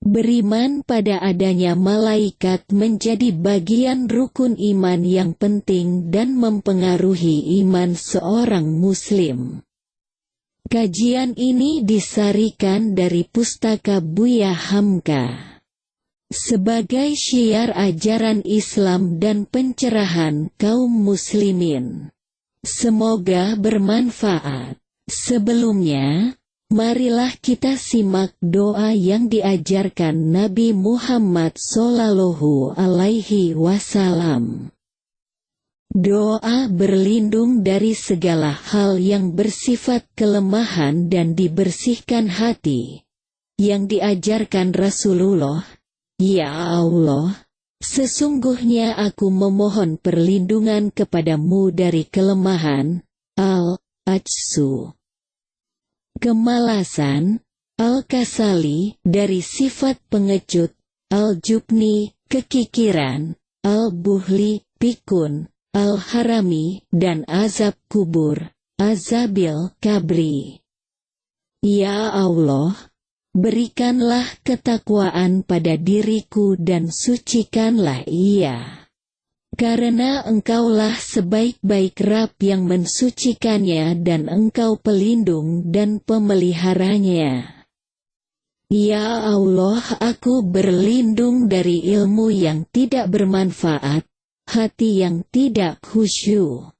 Beriman pada adanya malaikat menjadi bagian rukun iman yang penting dan mempengaruhi iman seorang muslim. Kajian ini disarikan dari pustaka Buya Hamka sebagai syiar ajaran Islam dan pencerahan kaum muslimin. Semoga bermanfaat. Sebelumnya, marilah kita simak doa yang diajarkan Nabi Muhammad SAW. Doa berlindung dari segala hal yang bersifat kelemahan dan dibersihkan hati, yang diajarkan Rasulullah. Ya Allah, sesungguhnya aku memohon perlindungan kepadamu dari kelemahan, al-ajsu, kemalasan, al-kasali, dari sifat pengecut, al-jubni, kekikiran, al-buhli, pikun, al-harami, dan azab kubur, azabil kabri. Ya Allah, berikanlah ketakwaan pada diriku dan sucikanlah ia. Karena Engkaulah sebaik-baik Rabb yang mensucikannya dan Engkau pelindung dan pemeliharanya. Ya Allah, aku berlindung dari ilmu yang tidak bermanfaat, hati yang tidak khusyuk,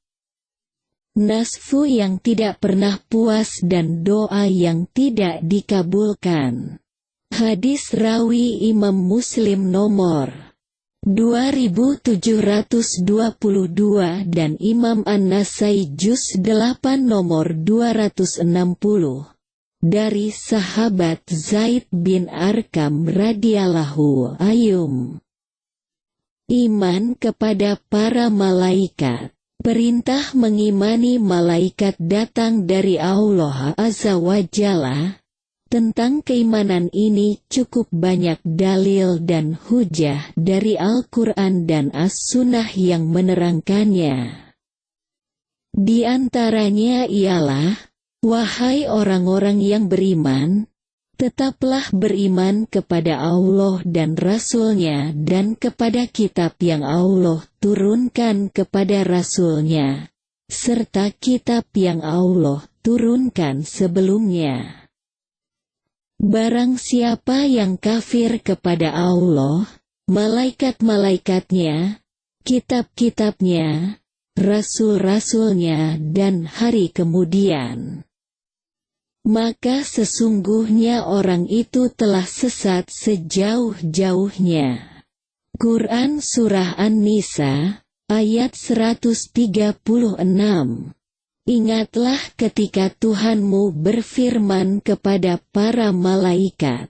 nasfu yang tidak pernah puas dan doa yang tidak dikabulkan. Hadis rawi Imam Muslim nomor 2722 dan Imam An-Nasai juz 8 nomor 260. Dari sahabat Zaid bin Arqam radhiyallahu anhu. Iman kepada para malaikat. Perintah mengimani malaikat datang dari Allah Azza wa Jalla. Tentang keimanan ini cukup banyak dalil dan hujah dari Al-Quran dan As-Sunnah yang menerangkannya. Di antaranya ialah, wahai orang-orang yang beriman, tetaplah beriman kepada Allah dan Rasul-Nya dan kepada kitab yang Allah turunkan kepada Rasul-Nya, serta kitab yang Allah turunkan sebelumnya. Barang siapa yang kafir kepada Allah, malaikat-malaikatnya, kitab-kitabnya, rasul-rasulnya dan hari kemudian, maka sesungguhnya orang itu telah sesat sejauh-jauhnya. Quran Surah An-Nisa, ayat 136. Ingatlah ketika Tuhanmu berfirman kepada para malaikat,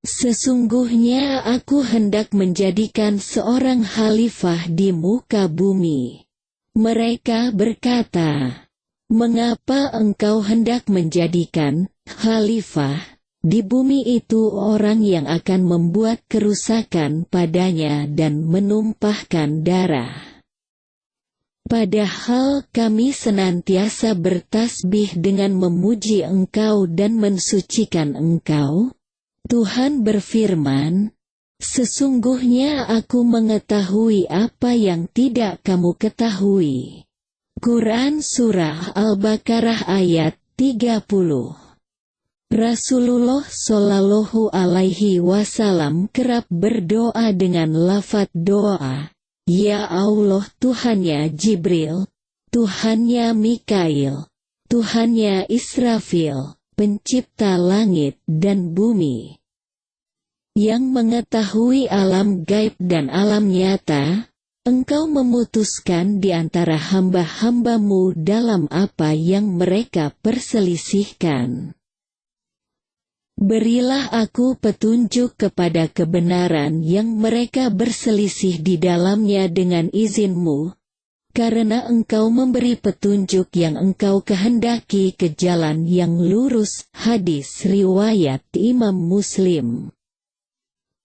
sesungguhnya aku hendak menjadikan seorang khalifah di muka bumi. Mereka berkata, mengapa engkau hendak menjadikan khalifah di bumi itu orang yang akan membuat kerusakan padanya dan menumpahkan darah? Padahal kami senantiasa bertasbih dengan memuji Engkau dan mensucikan Engkau. Tuhan berfirman, sesungguhnya aku mengetahui apa yang tidak kamu ketahui. Quran Surah Al-Baqarah ayat 30. Rasulullah Shallallahu Alaihi Wasallam kerap berdoa dengan lafaz doa, Ya Allah, Tuhannya Jibril, Tuhannya Mikail, Tuhannya Israfil, pencipta langit dan bumi, yang mengetahui alam gaib dan alam nyata, Engkau memutuskan di antara hamba-hambamu dalam apa yang mereka perselisihkan. Berilah aku petunjuk kepada kebenaran yang mereka berselisih di dalamnya dengan izin-Mu, karena Engkau memberi petunjuk yang Engkau kehendaki ke jalan yang lurus. Hadis riwayat Imam Muslim.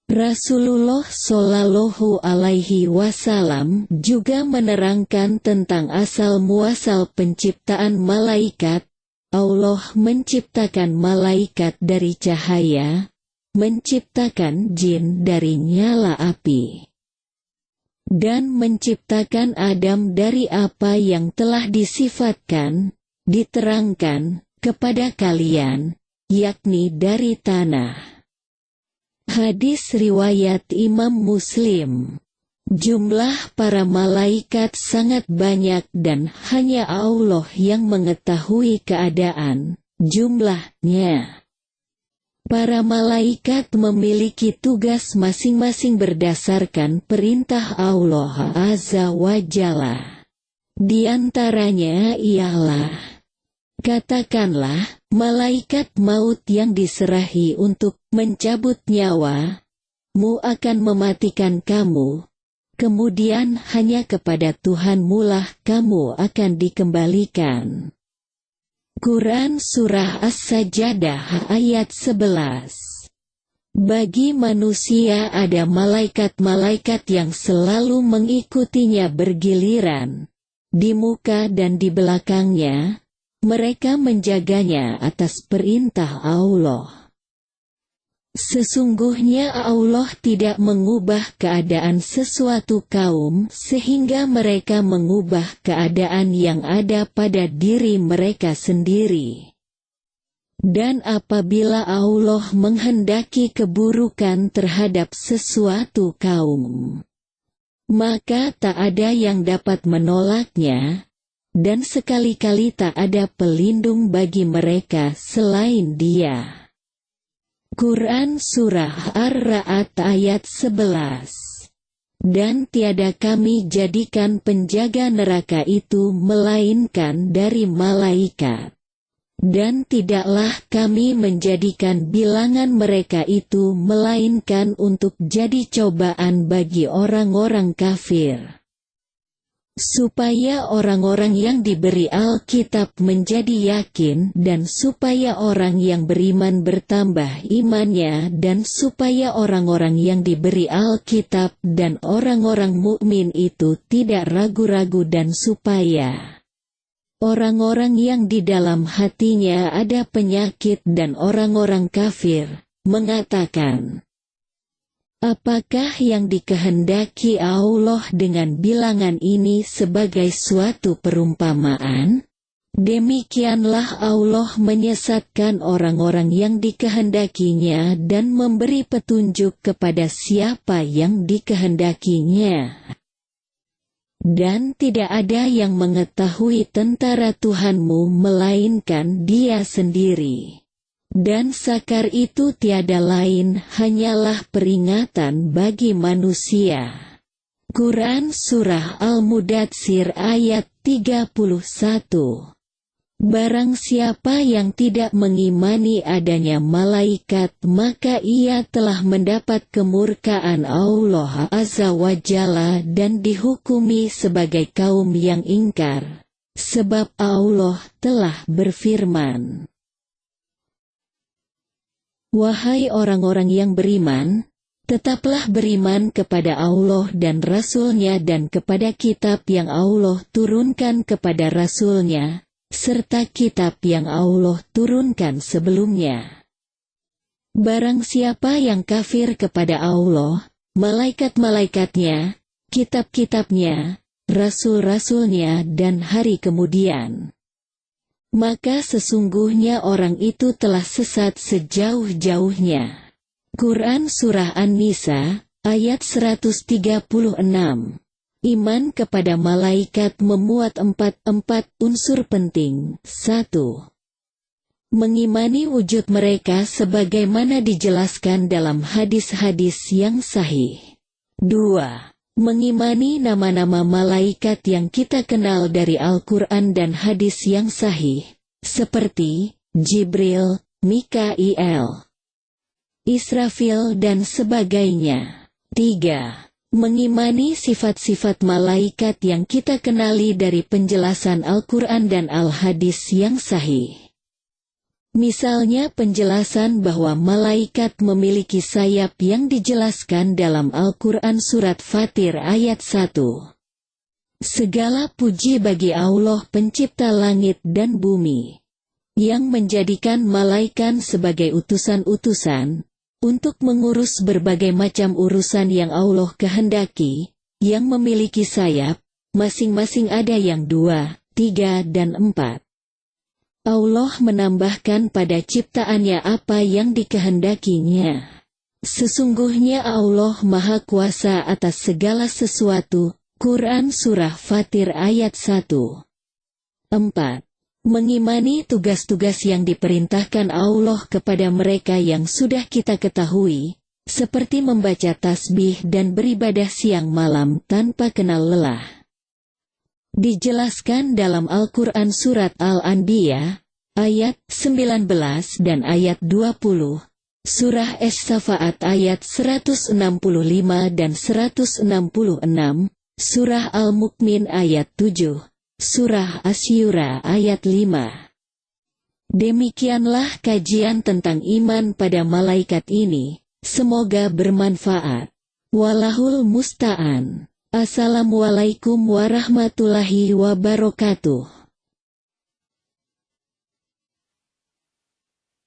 Rasulullah Shallallahu Alaihi Wasallam juga menerangkan tentang asal-muasal penciptaan malaikat. Allah menciptakan malaikat dari cahaya, menciptakan jin dari nyala api, dan menciptakan Adam dari apa yang telah disifatkan, diterangkan, kepada kalian, yakni dari tanah. Hadis riwayat Imam Muslim. Jumlah para malaikat sangat banyak dan hanya Allah yang mengetahui keadaan, jumlahnya. Para malaikat memiliki tugas masing-masing berdasarkan perintah Allah Azza wa Jalla. Di antaranya ialah, katakanlah, malaikat maut yang diserahi untuk mencabut nyawa-mu akan mematikan kamu. Kemudian hanya kepada Tuhanmu lah kamu akan dikembalikan. Quran Surah As-Sajdah ayat 11. Bagi manusia ada malaikat-malaikat yang selalu mengikutinya bergiliran, di muka dan di belakangnya, mereka menjaganya atas perintah Allah. Sesungguhnya Allah tidak mengubah keadaan sesuatu kaum sehingga mereka mengubah keadaan yang ada pada diri mereka sendiri. Dan apabila Allah menghendaki keburukan terhadap sesuatu kaum, maka tak ada yang dapat menolaknya, dan sekali-kali tak ada pelindung bagi mereka selain Dia. Quran Surah Ar-Ra'd ayat 11. Dan tiada kami jadikan penjaga neraka itu melainkan dari malaikat. Dan tidaklah kami menjadikan bilangan mereka itu melainkan untuk jadi cobaan bagi orang-orang kafir, supaya orang-orang yang diberi Alkitab menjadi yakin dan supaya orang yang beriman bertambah imannya dan supaya orang-orang yang diberi Alkitab dan orang-orang mukmin itu tidak ragu-ragu dan supaya orang-orang yang di dalam hatinya ada penyakit dan orang-orang kafir mengatakan, apakah yang dikehendaki Allah dengan bilangan ini sebagai suatu perumpamaan? Demikianlah Allah menyesatkan orang-orang yang dikehendakinya dan memberi petunjuk kepada siapa yang dikehendakinya. Dan tidak ada yang mengetahui tentara Tuhanmu melainkan Dia sendiri. Dan sakar itu tiada lain hanyalah peringatan bagi manusia. Quran Surah Al-Mudatsir ayat 31. Barang siapa yang tidak mengimani adanya malaikat maka ia telah mendapat kemurkaan Allah Azza wa Jalla dan dihukumi sebagai kaum yang ingkar. Sebab Allah telah berfirman, wahai orang-orang yang beriman, tetaplah beriman kepada Allah dan Rasul-Nya dan kepada kitab yang Allah turunkan kepada Rasul-Nya, serta kitab yang Allah turunkan sebelumnya. Barang siapa yang kafir kepada Allah, malaikat-malaikatnya, kitab-kitabnya, Rasul-Rasul-Nya dan hari kemudian, maka sesungguhnya orang itu telah sesat sejauh-jauhnya. Quran Surah An-Nisa, ayat 136. Iman kepada malaikat memuat empat unsur penting. 1. Mengimani wujud mereka sebagaimana dijelaskan dalam hadis-hadis yang sahih. 2. Mengimani nama-nama malaikat yang kita kenal dari Al-Quran dan hadis yang sahih, seperti Jibril, Mikail, Israfil dan sebagainya. 3. Mengimani sifat-sifat malaikat yang kita kenali dari penjelasan Al-Quran dan Al-Hadis yang sahih. Misalnya penjelasan bahwa malaikat memiliki sayap yang dijelaskan dalam Al-Quran Surat Fatir ayat 1. Segala puji bagi Allah pencipta langit dan bumi, yang menjadikan malaikat sebagai utusan-utusan, untuk mengurus berbagai macam urusan yang Allah kehendaki, yang memiliki sayap, masing-masing ada yang 2, 3 dan 4. Allah menambahkan pada ciptaannya apa yang dikehendakinya. Sesungguhnya Allah Maha Kuasa atas segala sesuatu. Quran Surah Fatir ayat 1. 4. Mengimani tugas-tugas yang diperintahkan Allah kepada mereka yang sudah kita ketahui, seperti membaca tasbih dan beribadah siang malam tanpa kenal lelah. Dijelaskan dalam Al-Quran Surat Al-Anbiya, ayat 19 dan ayat 20, Surah Es-Safaat ayat 165 dan 166, Surah Al-Mu'min ayat 7, Surah Asy-Syura ayat 5. Demikianlah kajian tentang iman pada malaikat ini, semoga bermanfaat. Wallahul musta'an. Assalamualaikum warahmatullahi wabarakatuh.